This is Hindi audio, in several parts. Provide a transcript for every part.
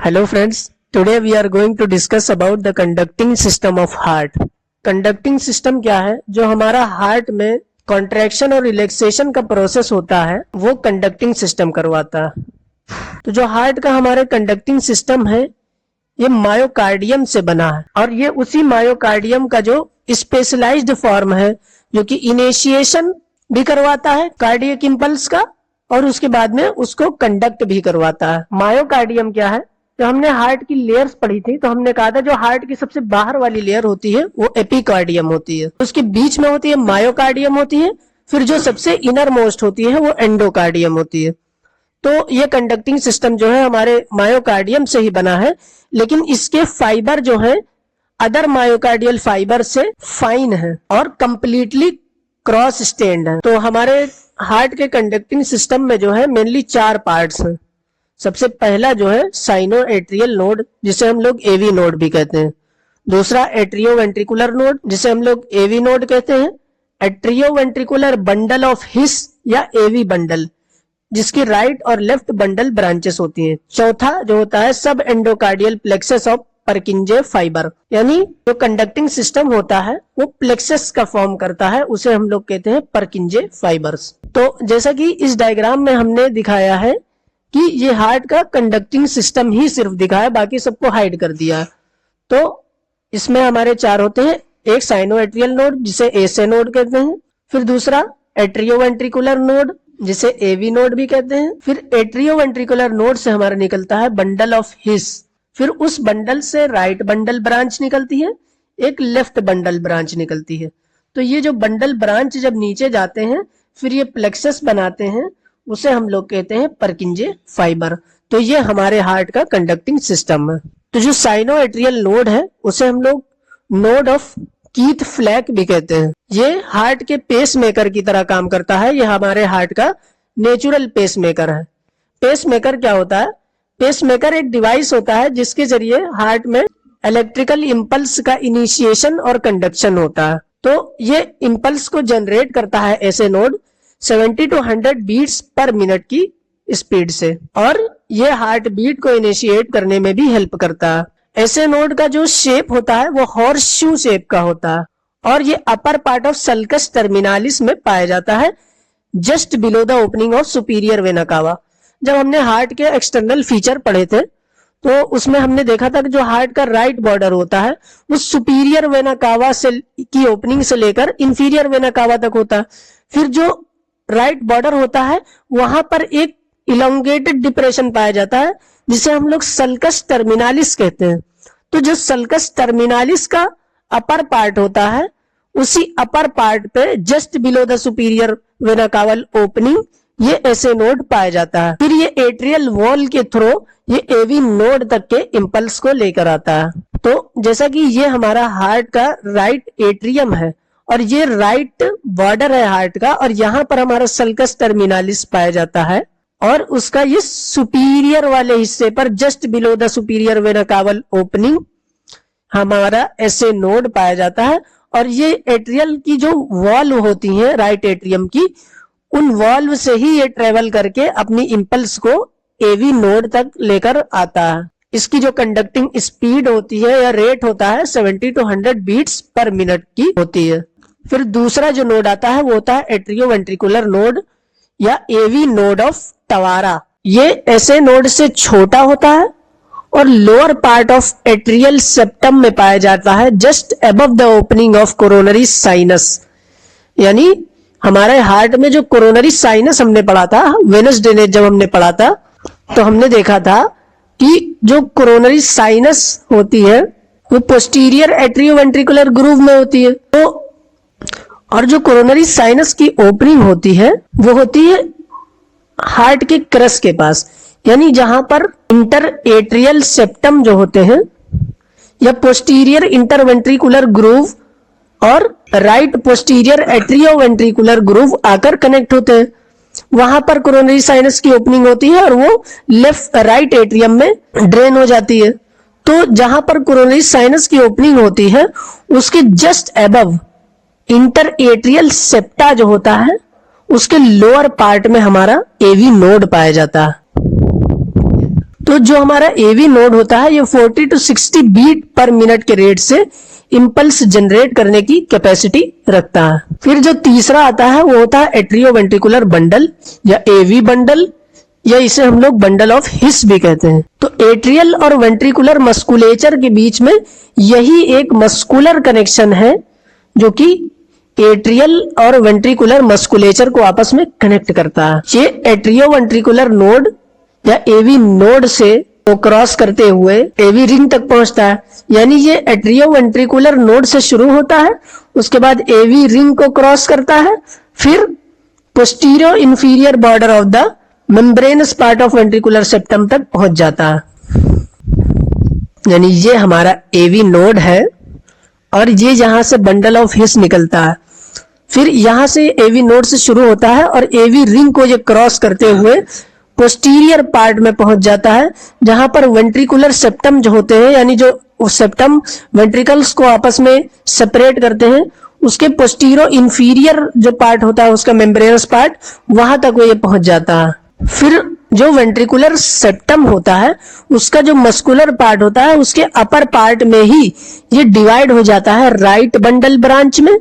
Hello friends, today we are going to discuss about the conducting system of heart. Conducting system क्या है? जो हमारा हार्ट में कॉन्ट्रैक्शन और रिलैक्सेशन का प्रोसेस होता है वो कंडक्टिंग सिस्टम करवाता है। तो जो हार्ट का हमारे कंडक्टिंग सिस्टम है ये मायोकार्डियम से बना है और ये उसी मायोकार्डियम का जो स्पेशलाइज्ड फॉर्म है जो कि इनिशिएशन भी करवाता है कार्डियक इंपल्स का और उसके बाद में उसको कंडक्ट भी करवाता है। मायोकार्डियम क्या है? तो हमने हार्ट की लेयर्स पढ़ी थी तो हमने कहा था जो हार्ट की सबसे बाहर वाली लेयर होती है वो एपिकार्डियम होती है, उसके बीच में होती है मायोकार्डियम होती है, फिर जो सबसे इनर मोस्ट होती है वो एंडोकार्डियम होती है। तो ये कंडक्टिंग सिस्टम जो है हमारे मायोकार्डियम से ही बना है, लेकिन इसके फाइबर जो है अदर मायोकार्डियल फाइबर से फाइन है और कंप्लीटली क्रॉस स्टेन्ड है। तो हमारे हार्ट के कंडक्टिंग सिस्टम में जो है मेनली 4 पार्ट्स हैं। सबसे पहला जो है साइनो एट्रियल नोड जिसे हम लोग एवी नोड भी कहते हैं, दूसरा एट्रियो वेंट्रिकुलर नोड जिसे हम लोग एवी नोड कहते हैं, atrio ventricular bundle of his या एवी बंडल जिसकी राइट और लेफ्ट बंडल ब्रांचेस होती हैं। चौथा जो होता है सब एंडोकार्डियल प्लेक्सस ऑफ परकिंजे फाइबर, यानी जो कंडक्टिंग सिस्टम होता है वो प्लेक्सस का फॉर्म करता है, उसे हम लोग कहते हैं परकिंजे फाइबर्स। तो जैसा कि इस डायग्राम में हमने दिखाया है कि ये हार्ट का कंडक्टिंग सिस्टम ही सिर्फ दिखा है, बाकी सबको हाइड कर दिया। तो इसमें हमारे 4 होते हैं, एक साइनो एट्रियल नोड जिसे एसे नोड कहते हैं, फिर दूसरा एट्रियो वेंट्रिकुलर नोड जिसे एवी नोड भी कहते हैं, फिर एट्रियो वेंट्रिकुलर नोड से हमारा निकलता है बंडल ऑफ हिस, फिर उस बंडल से राइट बंडल ब्रांच निकलती है, एक लेफ्ट बंडल ब्रांच निकलती है। तो ये जो बंडल ब्रांच जब नीचे जाते हैं फिर ये प्लेक्सस बनाते हैं, उसे हम लोग कहते हैं परकिंजे फाइबर। तो ये हमारे हार्ट का कंडक्टिंग सिस्टम है। तो जो साइनो एट्रियल नोड है उसे हम लोग नोड ऑफ कीथ फ्लैक भी कहते हैं। ये हार्ट के पेस मेकर की तरह काम करता है, ये हमारे हार्ट का नेचुरल पेस मेकर है। पेस मेकर क्या होता है? पेस मेकर एक डिवाइस होता है जिसके जरिए हार्ट में इलेक्ट्रिकल इंपल्स का इनिशिएशन और कंडक्शन होता है। तो ये इंपल्स को जनरेट करता है ऐसे node 70 to 100 beats per minute की स्पीड से, और ये हार्ट बीट को इनिशिएट करने में भी हेल्प करता है। ऐसे नोड का जो शेप होता है वो हॉर्स शू शेप का होता है और ये upper part of sulcus terminalis में पाया जाता है, just below the opening of superior vena cava. जब हमने हार्ट के एक्सटर्नल फीचर पढ़े थे तो उसमें हमने देखा था कि जो हार्ट का राइट बॉर्डर होता है वो सुपीरियर वेना कावा से की ओपनिंग से लेकर इंफीरियर वेना कावा तक होता है। फिर जो राइट बॉर्डर होता है वहां पर एक इलोंगेटेड डिप्रेशन पाया जाता है जिसे हम लोग सल्कस टर्मिनालिस कहते हैं। तो जो सल्कस टर्मिनालिस का अपर पार्ट होता है उसी अपर पार्ट पे just below the superior vena Kawal opening ये ऐसे नोड पाया जाता है। फिर ये एट्रियल वॉल के थ्रू ये एवी नोड तक के इंपल्स को लेकर आता है। तो जैसा कि ये हमारा हार्ट का राइट एट्रियम है और ये राइट बॉर्डर है हार्ट का, और यहाँ पर हमारा सल्कस टर्मिनालिस पाया जाता है और उसका ये सुपीरियर वाले हिस्से पर just below the superior vena Kawal opening हमारा ऐसे नोड पाया जाता है। और ये एट्रियल की जो वॉल्व होती है राइट एट्रियम की, उन वॉल्व से ही ये ट्रेवल करके अपनी इंपल्स को एवी नोड तक लेकर आता है। इसकी जो कंडक्टिंग स्पीड होती है या रेट होता है 70 to 100 बीट्स पर मिनट की होती है। फिर दूसरा जो नोड आता है वो होता है एट्रियो वेंट्रिकुलर नोड या एवी नोड ऑफ टवारा। ये ऐसे नोड से छोटा होता है और lower part of atrial septum में पाया जाता है, just above the opening of coronary sinus. यानी हमारे हार्ट में जो कोरोनरी साइनस हमने पढ़ा था, वेनस ड्रेनेज जब हमने पढ़ा था तो हमने देखा था कि जो कोरोनरी साइनस होती है वो पोस्टीरियर एट्रियो वेंट्रिकुलर ग्रूव में होती है। तो और जो कोरोनरी साइनस की ओपनिंग होती है वो होती है हार्ट के क्रस के पास, यानी जहां पर इंटर एट्रियल सेप्टम जो होते हैं या पोस्टीरियर इंटरवेंट्रिकुलर ग्रूव और right posterior atrio ventricular groove आकर कनेक्ट होते हैं, वहां पर कोरोनरी साइनस की ओपनिंग होती है और वो लेफ्ट राइट एट्रियम में ड्रेन हो जाती है। तो जहां पर कोरोनरी साइनस की ओपनिंग होती है उसके just above inter atrial septa जो होता है उसके लोअर पार्ट में हमारा एवी नोड पाया जाता है। तो जो हमारा एवी नोड होता है ये 40 to 60 बीट पर मिनट के रेट से इंपल्स जनरेट करने की कैपेसिटी रखता है। फिर जो तीसरा आता है वो होता है एट्रियोवेंट्रिकुलर बंडल या एवी बंडल, या इसे हम लोग बंडल ऑफ हिस भी कहते हैं। तो एट्रियल और वेंट्रिकुलर मस्कुलेचर के बीच में यही एक मस्कुलर कनेक्शन है जो कि एट्रियल और वेंट्रिकुलर मस्कुलेचर को आपस में कनेक्ट करता है। ये एट्रियोवेंट्रिकुलर नोड या एवी नोड से वो क्रॉस करते हुए एवी रिंग तक पहुंचता है। यानी ये एट्रियोवेंट्रिकुलर नोड से शुरू होता है, उसके बाद एवी रिंग को क्रॉस करता है, फिर posterior inferior border of the membranes part of ventricular septum तक पहुंच जाता है। यानी ये हमारा एवी नोड है और ये यहां से बंडल ऑफ हिस निकलता है। फिर यहां से एवी नोड से शुरू होता है और एवी रिंग को ये क्रॉस करते हुए पोस्टीरियर पार्ट में पहुंच जाता है, जहां पर वेंट्रिकुलर सेप्टम जो होते हैं, यानी जो सेप्टम वेंट्रिकल्स को आपस में सेपरेट करते हैं, उसके पोस्टीरियर इंफीरियर जो पार्ट होता है उसका मेम्ब्रेनस पार्ट, वहां तक वो ये पहुंच जाता है। फिर जो वेंट्रिकुलर सेप्टम होता है उसका जो मस्कुलर पार्ट होता है उसके अपर पार्ट में ही ये डिवाइड हो जाता है राइट बंडल ब्रांच में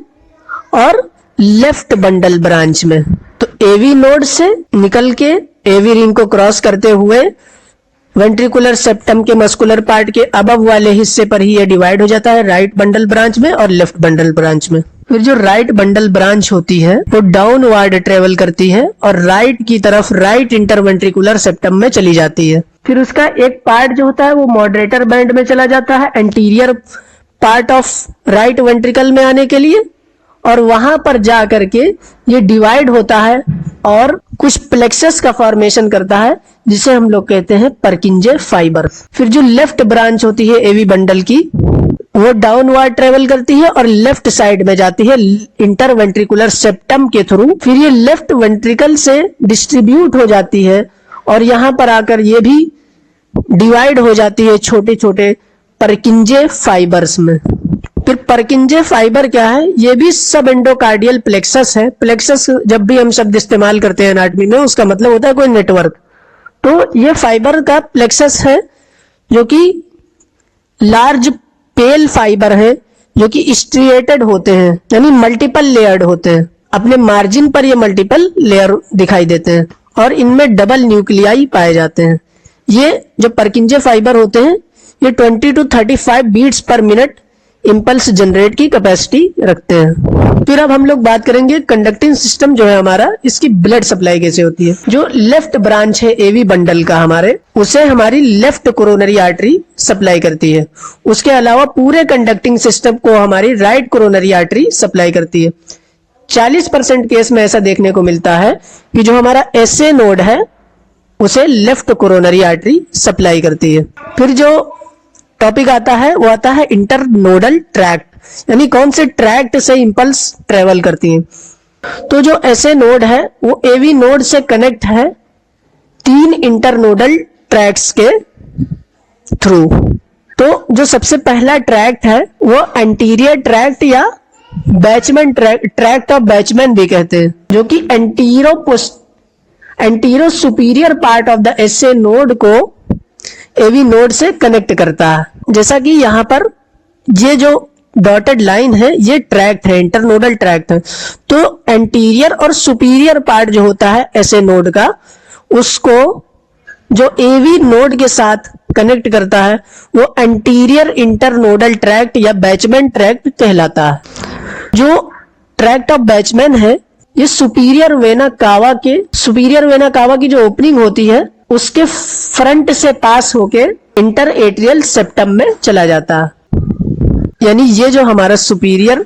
और लेफ्ट बंडल ब्रांच में। तो एवी नोड से निकल के एवी रिंग को क्रॉस करते हुए वेंट्रिकुलर सेप्टम के मस्कुलर पार्ट के अबव वाले हिस्से पर ही ये डिवाइड हो जाता है राइट बंडल ब्रांच में और लेफ्ट बंडल ब्रांच में। फिर जो राइट बंडल ब्रांच होती है वो डाउनवर्ड ट्रेवल करती है और राइट की तरफ राइट इंटरवेंट्रिकुलर सेप्टम में चली जाती है। फिर उसका एक पार्ट जो होता है वो मॉडरेटर बैंड में चला जाता है anterior part of right ventricle में आने के लिए, और वहां पर जा करके ये डिवाइड होता है और कुछ प्लेक्सस का फॉर्मेशन करता है जिसे हम लोग कहते हैं परकिंजे फाइबर। फिर जो लेफ्ट ब्रांच होती है एवी बंडल की वो डाउनवर्ड ट्रेवल करती है और लेफ्ट साइड में जाती है इंटरवेंट्रिकुलर सेप्टम के थ्रू। फिर ये लेफ्ट वेंट्रिकल से डिस्ट्रीब्यूट हो जाती है और यहां पर आकर ये भी डिवाइड हो जाती है छोटे छोटे परकिंजे फाइबर्स में। फिर परकिंजे फाइबर क्या है? ये भी सब एंडोकार्डियल प्लेक्सस है। प्लेक्सस जब भी हम शब्द इस्तेमाल करते हैं एनाटॉमी में उसका मतलब होता है कोई नेटवर्क। तो ये फाइबर का प्लेक्सस है जो कि लार्ज पेल फाइबर है जो कि स्ट्रिएटेड होते हैं, यानी मल्टीपल लेयर्ड होते हैं। अपने मार्जिन पर ये मल्टीपल लेयर दिखाई देते हैं और इनमें डबल न्यूक्लियाई पाए जाते हैं। ये जो परकिंजे फाइबर होते हैं ये 20 to 35 beats per minute impulse generate की कैपेसिटी रखते हैं। फिर अब हम लोग बात करेंगे कंडक्टिंग सिस्टम जो है हमारा, इसकी ब्लड सप्लाई कैसे होती है। जो लेफ्ट ब्रांच है एवी बंडल का हमारे, उसे हमारी लेफ्ट कोरोनरी आर्टरी सप्लाई करती है। उसके अलावा पूरे कंडक्टिंग सिस्टम को हमारी राइट कोरोनरी आर्टरी सप्लाई करती है। 40% केस में ऐसा देखने को मिलता है कि जो हमारा एसए नोड है उसे लेफ्ट कोरोनरी आर्टरी सप्लाई करती है। फिर जो टॉपिक आता है वो आता है इंटरनोडल ट्रैक्ट, यानी कौन से ट्रैक्ट से इंपल्स ट्रेवल करती है। तो जो एसए नोड है वो एवी नोड से कनेक्ट है 3 इंटरनोडल ट्रैक्ट्स के थ्रू। तो जो सबसे पहला ट्रैक्ट है वो एंटीरियर ट्रैक्ट या बैचमैन ट्रैक्ट ऑफ बैचमैन भी कहते हैं, जो कि antero superior part of the S A node को एवी नोड से कनेक्ट करता है। जैसा कि यहाँ पर ये जो डॉटेड लाइन है ये ट्रैक्ट है, इंटरनोडल ट्रैक्ट है। तो एंटीरियर और सुपीरियर पार्ट जो होता है एसए नोड का, उसको जो एवी नोड के साथ कनेक्ट करता है वो एंटीरियर इंटरनोडल ट्रैक्ट या बैचमैन ट्रैक्ट कहलाता है। जो ट्रैक्ट ऑफ बैचमैन है ये सुपीरियर वेना कावा की जो ओपनिंग होती है उसके फ्रंट से पास होके इंटर एट्रियल सेप्टम में चला जाता है। यानी ये जो हमारा सुपीरियर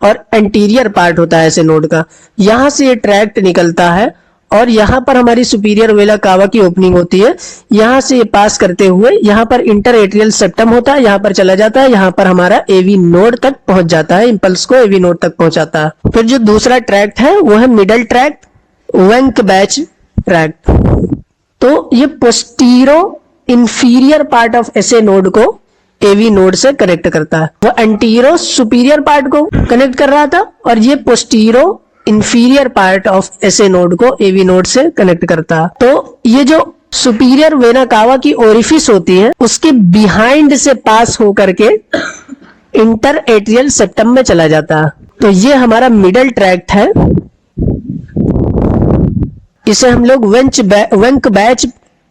और एंटीरियर पार्ट होता है ऐसे नोड का, यहां से ये ट्रैक्ट निकलता है और यहां पर हमारी सुपीरियर वेना कावा की ओपनिंग होती है। यहां से ये पास करते हुए यहां पर इंटर एट्रियल सेप्टम होता है, यहां पर चला जाता है, यहां पर हमारा एवी नोड तक पहुंच जाता है, इंपल्स को एवी नोड तक पहुंचाता है। फिर जो दूसरा ट्रैक्ट है वो है middle tract, Wenckebach tract. तो ये postero inferior part of SA node को एवी नोड से कनेक्ट करता है। वो एंटीरो सुपीरियर पार्ट को कनेक्ट कर रहा था और ये postero inferior part of SA node को एवी नोड से कनेक्ट करता है। तो ये जो सुपीरियर वेना कावा की ओरिफिस होती है उसके बिहाइंड से पास होकर के इंटर एट्रियल सेप्टम में चला जाता है। तो ये हमारा मिडल ट्रैक्ट है, इसे हम लोग वेंक बैच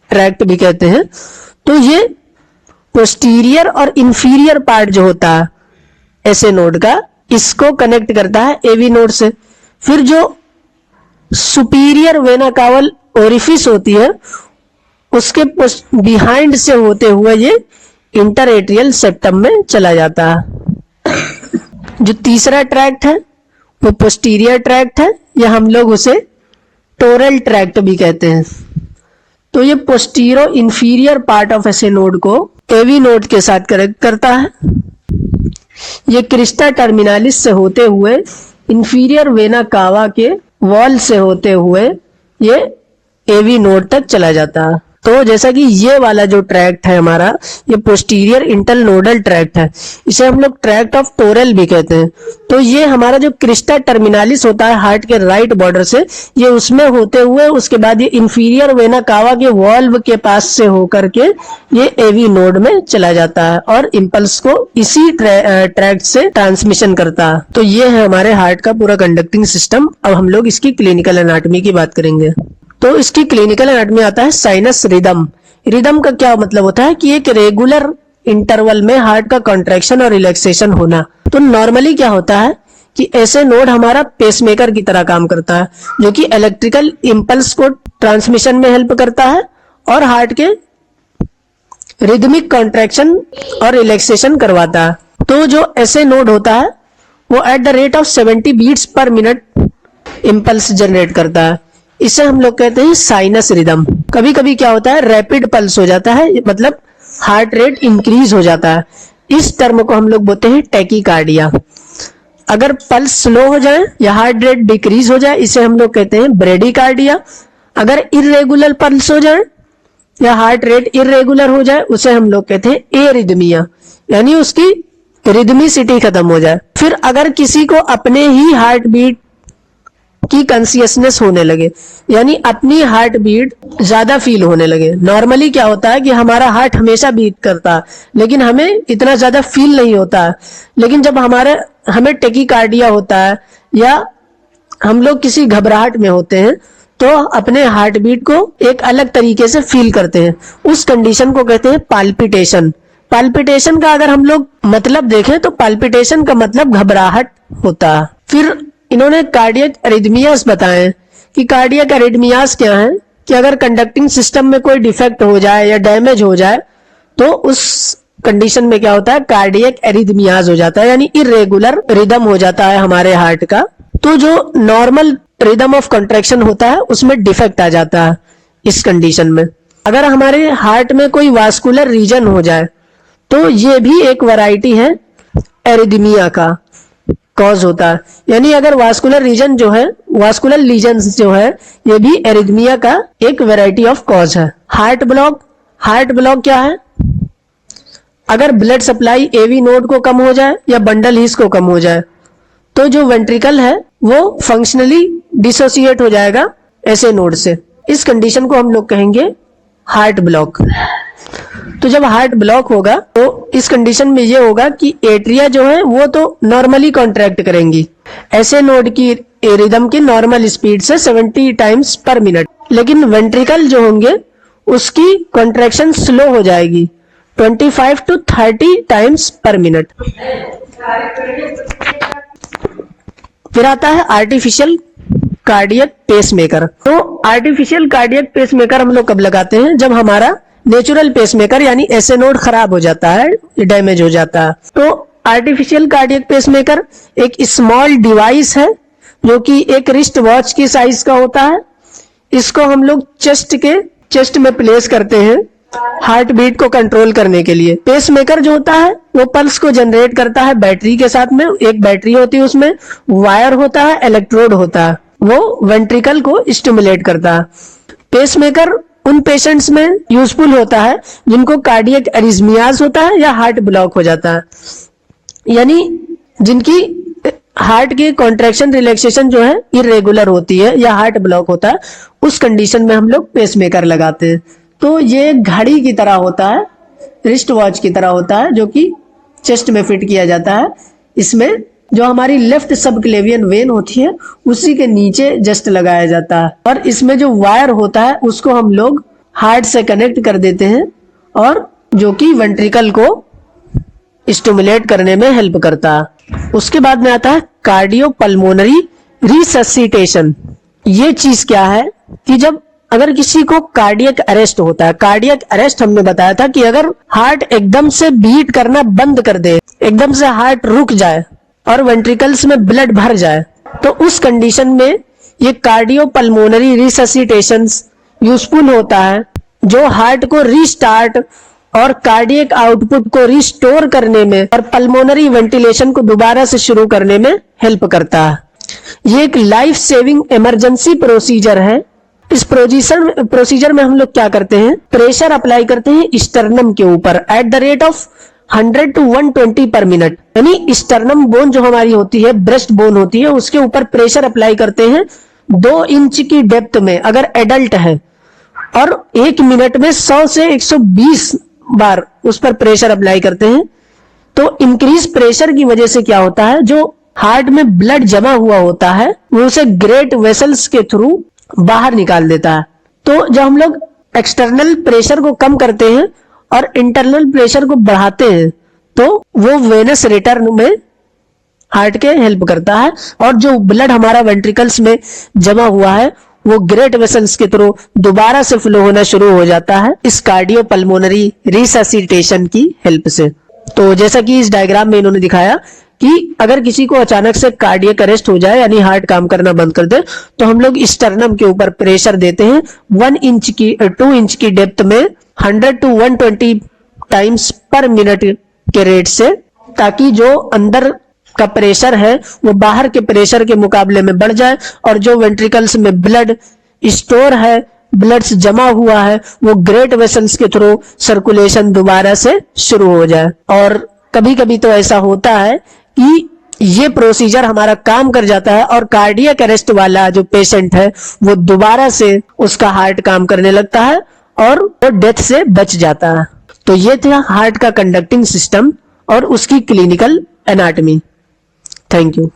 ट्रैक्ट भी कहते हैं। तो ये पोस्टीरियर और इंफीरियर पार्ट जो होता है ऐसे नोड का, इसको कनेक्ट करता है एवी नोड से। फिर जो सुपीरियर वेना कावल ओरिफिस होती है उसके बिहाइंड से होते हुए ये इंटरएट्रियल सेप्टम में चला जाता है। जो तीसरा ट्रैक्ट है वो पोस्टीरियर ट्रैक्ट है, या हम लोग उसे टोरल ट्रैक्ट भी कहते हैं। तो ये पोस्टीरो इंफीरियर पार्ट ऑफ ऐसे नोड को एवी नोड के साथ कनेक्ट करता है। ये क्रिस्टा टर्मिनालिस से होते हुए इंफीरियर वेना कावा के वॉल से होते हुए ये एवी नोड तक चला जाता है। तो जैसा कि ये वाला जो ट्रैक्ट है हमारा, ये पोस्टीरियर इंटरनोडल ट्रैक्ट है, इसे हम लोग ट्रैक्ट ऑफ टोरल भी कहते हैं। तो ये हमारा जो क्रिस्टा टर्मिनालिस होता है हार्ट के राइट बॉर्डर से, ये उसमें होते हुए उसके बाद ये इंफीरियर वेना कावा के वॉल्व के पास से होकर के ये एवी नोड में चला जाता है और इंपल्स को इसी ट्रैक्ट से ट्रांसमिशन करता है। तो ये है हमारे हार्ट का पूरा कंडक्टिंग सिस्टम। अब हम लोग इसकी क्लिनिकल एनाटॉमी की बात करेंगे। तो इसकी क्लिनिकल एनाटॉमी आता है साइनस रिदम। रिदम का क्या मतलब होता है कि एक रेगुलर इंटरवल में हार्ट का कॉन्ट्रैक्शन और रिलैक्सेशन होना। तो नॉर्मली क्या होता है कि ऐसे नोड हमारा पेसमेकर की तरह काम करता है, जो कि इलेक्ट्रिकल इंपल्स को ट्रांसमिशन में हेल्प करता है और हार्ट के रिदमिक कॉन्ट्रैक्शन और रिलैक्सेशन करवाता है। तो जो ऐसे नोड होता है वो at the rate of 70 beats per minute impulse generate करता है। इसे हम लोग कहते हैं साइनस रिदम। कभी कभी क्या होता है रैपिड पल्स हो जाता है, मतलब हार्ट रेट इंक्रीज हो जाता है। इस टर्म को हम लोग बोलते हैं टैकीकार्डिया। अगर पल्स स्लो हो जाए या हार्ट रेट डिक्रीज हो जाए इसे हम लोग कहते हैं ब्रेडिकार्डिया। अगर इरेगुलर पल्स हो जाए या हार्ट रेट इरेगुलर हो जाए उसे हम लोग कहते हैं एरिदमिया, यानी उसकी रिदमिसिटी खत्म हो जाए। फिर अगर किसी को अपने ही हार्ट बीट की कॉन्शियसनेस होने लगे, यानी अपनी हार्ट बीट ज्यादा फील होने लगे। नॉर्मली क्या होता है कि हमारा हार्ट हमेशा बीट करता है लेकिन हमें इतना ज्यादा फील नहीं होता है। लेकिन जब हमें टैकीकार्डिया होता है या हम लोग किसी घबराहट में होते हैं तो अपने हार्ट बीट को एक अलग तरीके से फील करते हैं। उस कंडीशन को कहते हैं पाल्पिटेशन। पाल्पिटेशन का अगर हम लोग मतलब देखें तो पाल्पिटेशन का मतलब घबराहट होता है। फिर इन्होंने कार्डियक एरिथमियास बताए कि कार्डियक एरिथमियास क्या है कि अगर कंडक्टिंग सिस्टम में कोई डिफेक्ट हो जाए या डैमेज हो जाए तो उस कंडीशन में क्या होता है कार्डियक एरिथमियास हो जाता है, यानी इरेगुलर रिदम हो जाता है हमारे हार्ट का। तो जो नॉर्मल रिदम ऑफ कंट्रैक्शन होता है उसमें डिफेक्ट आ जाता है इस कंडीशन में। अगर हमारे हार्ट में कोई वास्कुलर रीजन हो जाए तो ये भी एक वैरायटी है एरिथमिया का कॉज होता है। यानी अगर वास्कुलर रीजन जो है, वास्कुलर लीजन्स जो है, ये भी एरिथमिया का एक वैरायटी ऑफ कॉज है। हार्ट ब्लॉक क्या है? अगर ब्लड सप्लाई एवी नोड को कम हो जाए या बंडल हीस को कम हो जाए तो जो वेंट्रिकल है वो फंक्शनली डिसोसिएट हो जाएगा ऐसे नोड से। इस कंडीशन को हम लोग कहेंगे हार्ट ब्लॉक। तो जब हार्ट ब्लॉक होगा तो इस कंडीशन में ये होगा कि एट्रिया जो है वो तो नॉर्मली कॉन्ट्रैक्ट करेंगी ऐसे नोड की रिदम की नॉर्मल स्पीड से 70 टाइम्स पर मिनट, लेकिन वेंट्रिकल जो होंगे उसकी कॉन्ट्रैक्शन स्लो हो जाएगी 25 to 30 टाइम्स पर मिनट। फिर आता है आर्टिफिशियल कार्डियक पेसमेकर। तो आर्टिफिशियल कार्डियक पेसमेकर हम लोग कब लगाते हैं? जब हमारा नेचुरल पेसमेकर यानी ऐसे नोड खराब हो जाता है, डैमेज हो जाता है। तो आर्टिफिशियल कार्डियक पेसमेकर एक स्मॉल डिवाइस है जो कि एक रिस्ट वॉच की साइज का होता है। इसको हम लोग चेस्ट में प्लेस करते हैं हार्ट बीट को कंट्रोल करने के लिए। पेसमेकर जो होता है वो पल्स को जनरेट करता है बैटरी के साथ में। एक बैटरी होती है, उसमें वायर होता है, इलेक्ट्रोड होता है, वो वेंट्रिकल को स्टिमुलेट करता है। पेसमेकर उन पेशेंट्स में यूजफुल होता है जिनको कार्डियक एरिथमियाज होता है या हार्ट ब्लॉक हो जाता है, यानी जिनकी हार्ट की कॉन्ट्रैक्शन रिलैक्सेशन जो है इरेगुलर होती है या हार्ट ब्लॉक होता है। उस कंडीशन में हम लोग पेसमेकर लगाते हैं। तो ये घड़ी की तरह होता है, रिस्ट वॉच की तरह होता है, जो कि चेस्ट में फिट किया जाता है। इसमें जो हमारी लेफ्ट सबक्लेवियन वेन होती है उसी के नीचे जस्ट लगाया जाता है, और इसमें जो वायर होता है उसको हम लोग हार्ट से कनेक्ट कर देते हैं, और जो कि वेंट्रिकल को स्टिमुलेट करने में हेल्प करता है। उसके बाद में आता है कार्डियोपल्मोनरी रिससिटेशन। ये चीज क्या है कि जब अगर किसी को कार्डियक अरेस्ट होता है, कार्डियक अरेस्ट हमने बताया था कि अगर हार्ट एकदम से बीट करना बंद कर दे, एकदम से हार्ट रुक जाए और वेंट्रिकल्स में ब्लड भर जाए, तो उस कंडीशन में ये कार्डियोपल्मोनरी रिससिटेशन यूजफुल होता है, जो हार्ट को रीस्टार्ट और कार्डियक आउटपुट को रिस्टोर करने में और पल्मोनरी वेंटिलेशन को दोबारा से शुरू करने में हेल्प करता है। ये एक लाइफ सेविंग इमरजेंसी प्रोसीजर है। इस प्रोसीजर में हम लोग क्या करते हैं, प्रेशर अप्लाई करते हैं स्टर्नम के ऊपर eight the rate of 100 to 120 पर मिनट, यानी स्टर्नम बोन जो हमारी होती है, ब्रेस्ट बोन होती है, उसके ऊपर प्रेशर अप्लाई करते हैं 2 इंच की डेप्थ में अगर एडल्ट है, और 1 मिनट में 100 से 120 बार उस पर प्रेशर अप्लाई करते हैं। तो इंक्रीज प्रेशर की वजह से क्या होता है, जो हार्ट में ब्लड जमा हुआ होता है वो उसे ग्रेट वेसल्स के थ्रू बाहर निकाल देता है। तो जब हम लोग एक्सटर्नल प्रेशर को कम करते हैं और इंटरनल प्रेशर को बढ़ाते हैं, तो वो वेनस रिटर्न में हार्ट के हेल्प करता है, और जो ब्लड हमारा वेंट्रिकल्स में जमा हुआ है वो ग्रेट वेसल्स के थ्रू दोबारा से फ्लो होना शुरू हो जाता है इस कार्डियोपल्मोनरी रिससिटेशन की हेल्प से। तो जैसा कि इस डायग्राम में इन्होंने दिखाया कि अगर किसी को अचानक से कार्डियक अरेस्ट हो जाए, यानी हार्ट काम करना बंद कर दे, तो हम लोग स्टर्नम के ऊपर प्रेशर देते हैं 2 इंच की डेप्थ में 100 to 120 टाइम्स पर मिनट के रेट से, ताकि जो अंदर का प्रेशर है वो बाहर के प्रेशर के मुकाबले में बढ़ जाए, और जो वेंट्रिकल्स में ब्लड स्टोर है, ब्लड जमा हुआ है, वो ग्रेट वेसल्स के थ्रू सर्कुलेशन दोबारा से शुरू हो जाए। और कभी कभी तो ऐसा होता है कि ये प्रोसीजर हमारा काम कर जाता है और कार्डियक अरेस्ट वाला जो पेशेंट है वो दोबारा से उसका हार्ट काम करने लगता है और वो डेथ से बच जाता है। तो ये था हार्ट का कंडक्टिंग सिस्टम और उसकी क्लिनिकल एनाटॉमी। Thank you.